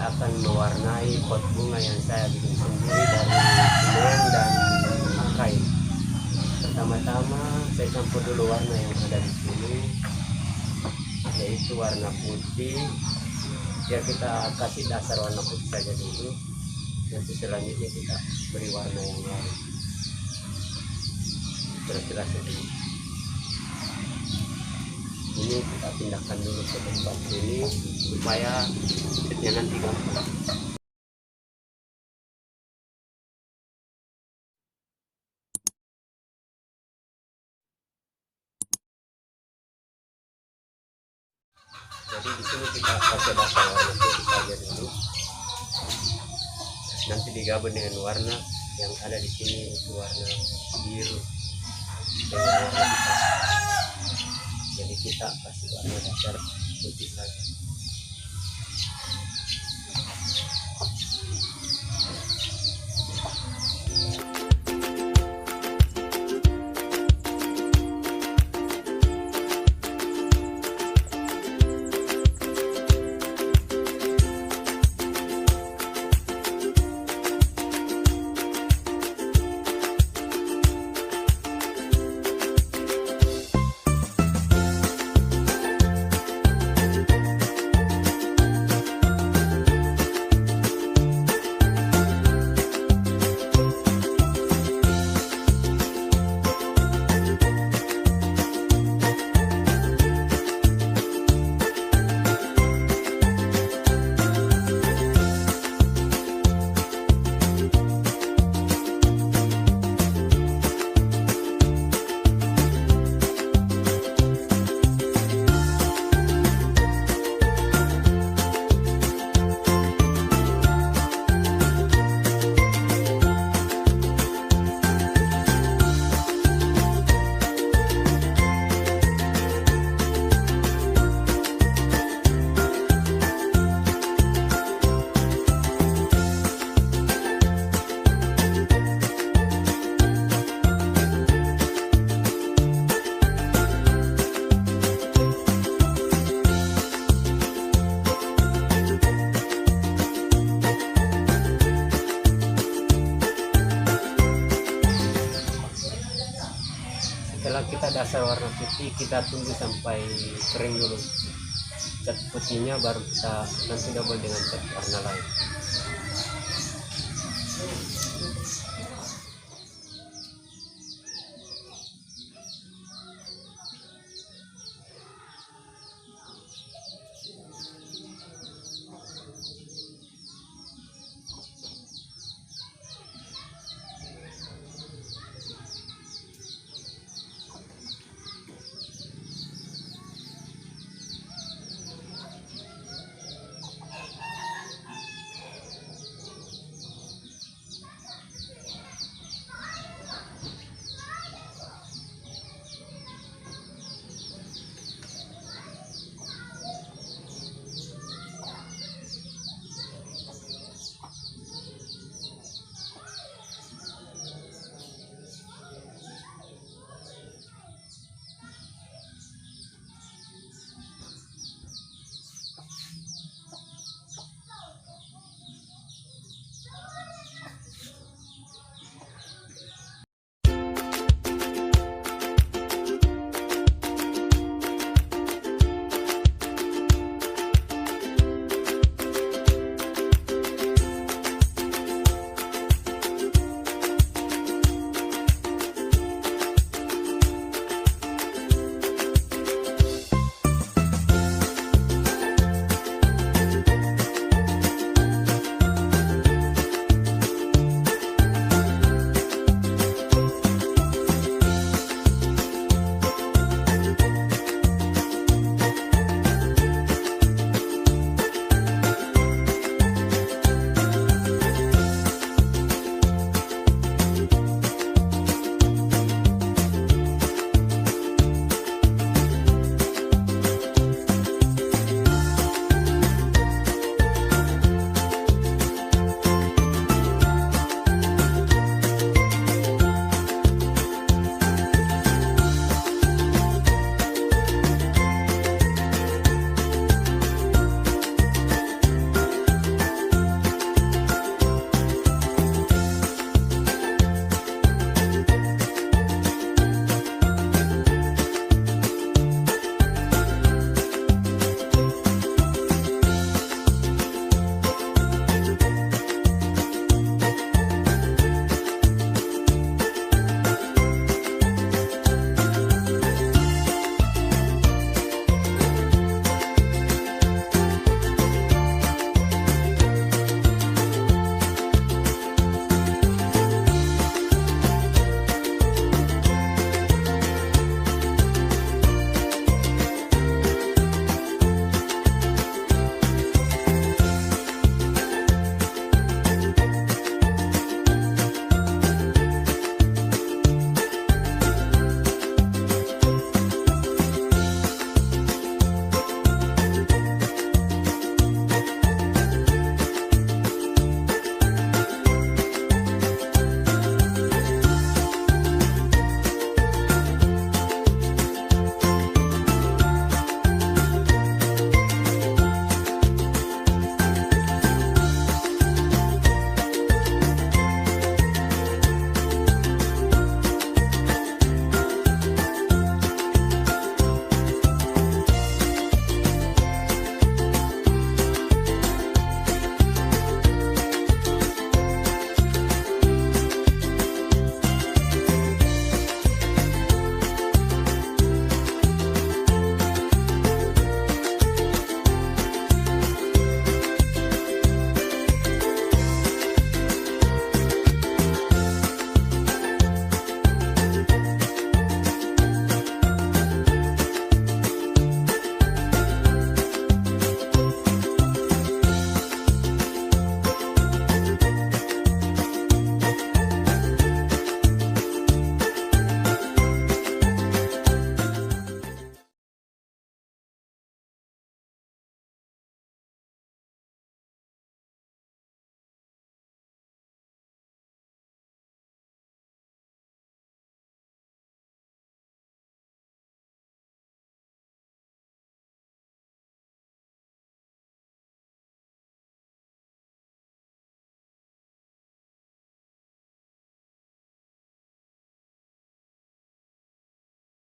akan mewarnai pot bunga yang saya bikin sendiri dari semen dan kain. Pertama-tama saya campur dulu warna yang ada di sini, yaitu warna putih. Ya, kita kasih dasar warna putih saja dulu, nanti selanjutnya kita beri warna yang lain. Kira-kira seperti ini. Kita pindahkan dulu ke tempat ini supaya catnya nanti gampang. Jadi di sini kita pakai dasar warna putih saja dulu, nanti digabung dengan warna yang ada di sini, itu warna biru dengan warna hitam. Jadi kita kasih warna dasar putih saja. Setelah kita dasar warna putih, kita tunggu sampai kering dulu cat putihnya, baru kita nanti double dengan cat warna lain.